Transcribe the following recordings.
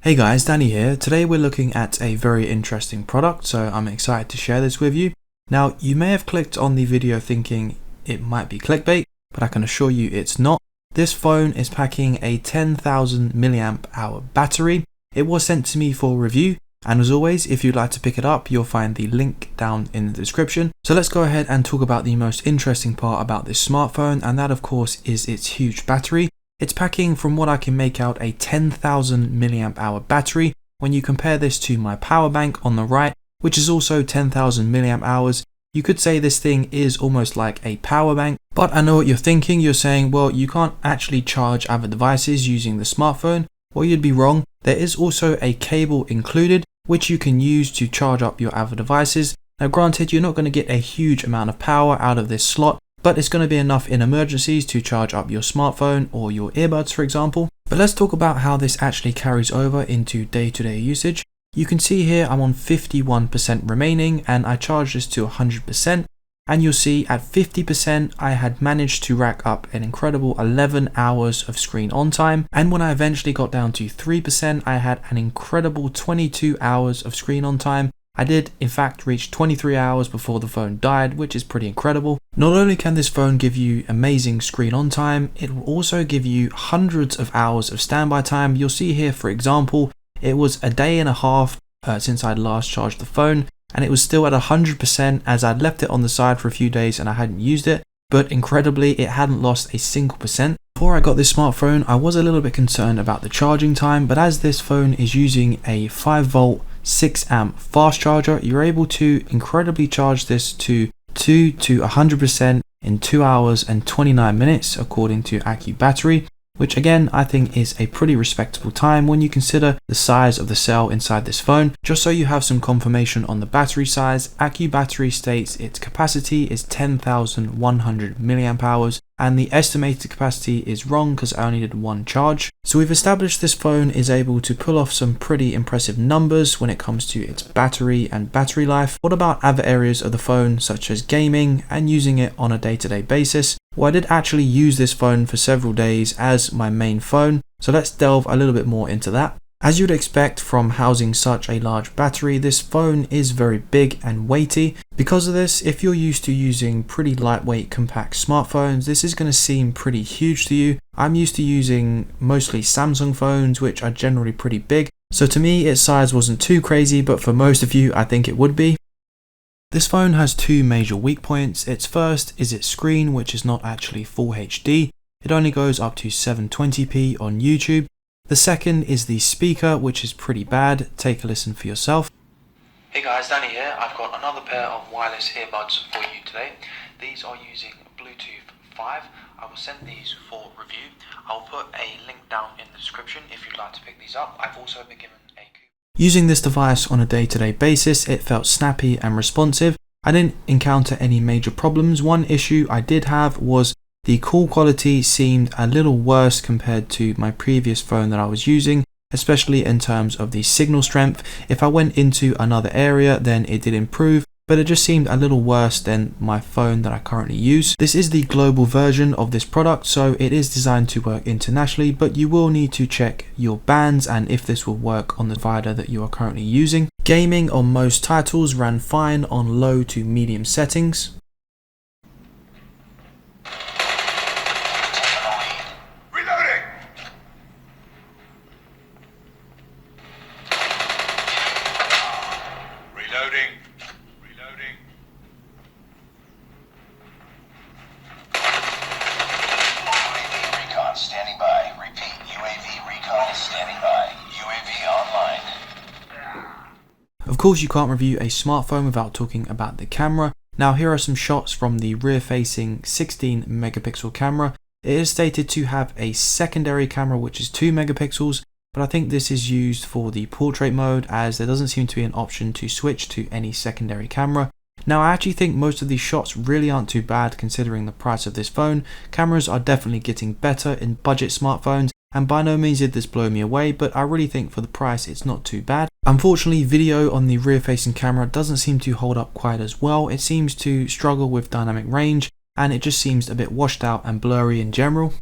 Hey guys, Danny here. Today we're looking at a very interesting product, so I'm excited to share this with you. Now, you may have clicked on the video thinking it might be clickbait, but I can assure you it's not. This phone is packing a 10,000 milliamp hour battery. It was sent to me for review, and as always, if you'd like to pick it up, you'll find the link down in the description. So let's go ahead and talk about the most interesting part about this smartphone, and that of course is its huge battery. It's packing, from what I can make out, a 10,000 milliamp hour battery. When you compare this to my power bank on the right, which is also 10,000 milliamp hours, you could say this thing is almost like a power bank. But I know what you're thinking. You're saying, well, you can't actually charge other devices using the smartphone. Well, you'd be wrong. There is also a cable included, which you can use to charge up your other devices. Now, granted, you're not going to get a huge amount of power out of this slot, but it's going to be enough in emergencies to charge up your smartphone or your earbuds, for example. But let's talk about how this actually carries over into day-to-day usage. You can see here I'm on 51% remaining, and I charged this to 100%. And you'll see at 50%, I had managed to rack up an incredible 11 hours of screen on time. And when I eventually got down to 3%, I had an incredible 22 hours of screen on time. I did in fact reach 23 hours before the phone died, which is pretty incredible. Not only can this phone give you amazing screen on time, it will also give you hundreds of hours of standby time. You'll see here, for example, it was a day and a half since I'd last charged the phone, and it was still at 100% as I'd left it on the side for a few days and I hadn't used it, but incredibly it hadn't lost a single percent. Before I got this smartphone, I was a little bit concerned about the charging time, but as this phone is using a 5 volt 6 amp fast charger, you're able to incredibly charge this to 2 to 100% in 2 hours and 29 minutes according to Battery, which again I think is a pretty respectable time when you consider the size of the cell inside this phone. Just so you have some confirmation on the battery size, Battery states its capacity is 10,100 milliamp hours, and the estimated capacity is wrong because I only did one charge. So we've established this phone is able to pull off some pretty impressive numbers when it comes to its battery and battery life. What about other areas of the phone such as gaming and using it on a day-to-day basis? Well, I did actually use this phone for several days as my main phone, so let's delve a little bit more into that. As you'd expect from housing such a large battery, this phone is very big and weighty. Because of this, if you're used to using pretty lightweight compact smartphones, this is going to seem pretty huge to you. I'm used to using mostly Samsung phones, which are generally pretty big, so to me its size wasn't too crazy, but for most of you I think it would be. This phone has two major weak points. Its first is its screen, which is not actually full HD. It only goes up to 720p on YouTube. The second is the speaker, which is pretty bad. Take a listen for yourself. Hey guys, Danny here. I've got another pair of wireless earbuds for you today. These are using Bluetooth 5. I will send these for review. I'll put a link down in the description if you'd like to pick these up. I've also been given a coupon. Using this device on a day-to-day basis, it felt snappy and responsive. I didn't encounter any major problems. One issue I did have was the call quality seemed a little worse compared to my previous phone that I was using, especially in terms of the signal strength. If I went into another area, then it did improve, but it just seemed a little worse than my phone that I currently use. This is the global version of this product, so it is designed to work internationally, but you will need to check your bands and if this will work on the provider that you are currently using. Gaming on most titles ran fine on low to medium settings. Standing by. Repeat. UAV recon standing by. UAV online. Of course, you can't review a smartphone without talking about the camera. Now, here are some shots from the rear-facing 16 megapixel camera. It is stated to have a secondary camera which is 2 megapixels, but I think this is used for the portrait mode as there doesn't seem to be an option to switch to any secondary camera. Now, I actually think most of these shots really aren't too bad considering the price of this phone. Cameras are definitely getting better in budget smartphones, and by no means did this blow me away, but I really think for the price it's not too bad. Unfortunately, video on the rear facing camera doesn't seem to hold up quite as well. It seems to struggle with dynamic range, and it just seems a bit washed out and blurry in general.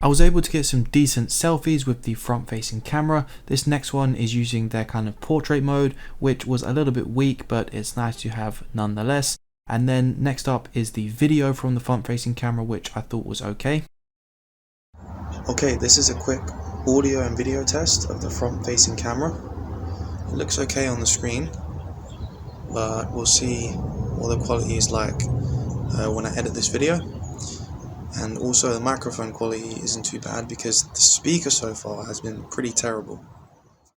I was able to get some decent selfies with the front facing camera. This next one is using their kind of portrait mode, which was a little bit weak, but it's nice to have nonetheless. And then next up is the video from the front facing camera, which I thought was okay. Okay, this is a quick audio and video test of the front facing camera. It looks okay on the screen, but we'll see what the quality is like when I edit this video. And also the microphone quality isn't too bad because the speaker so far has been pretty terrible.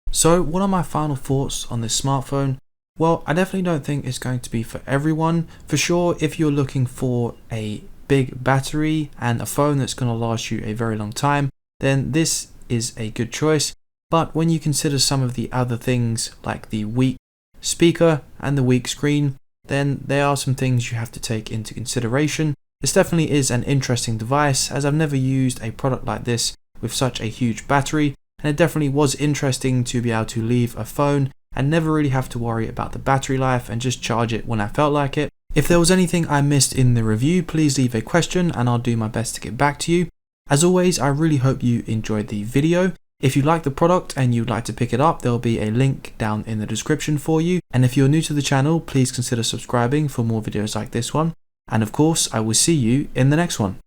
So what are my final thoughts on this smartphone? Well, I definitely don't think it's going to be for everyone. For sure, if you're looking for a big battery and a phone that's going to last you a very long time, then this is a good choice. But when you consider some of the other things like the weak speaker and the weak screen, then there are some things you have to take into consideration. This definitely is an interesting device, as I've never used a product like this with such a huge battery, and it definitely was interesting to be able to leave a phone and never really have to worry about the battery life and just charge it when I felt like it. If there was anything I missed in the review, please leave a question and I'll do my best to get back to you. As always, I really hope you enjoyed the video. If you like the product and you'd like to pick it up, there'll be a link down in the description for you. And if you're new to the channel, please consider subscribing for more videos like this one. And of course, I will see you in the next one.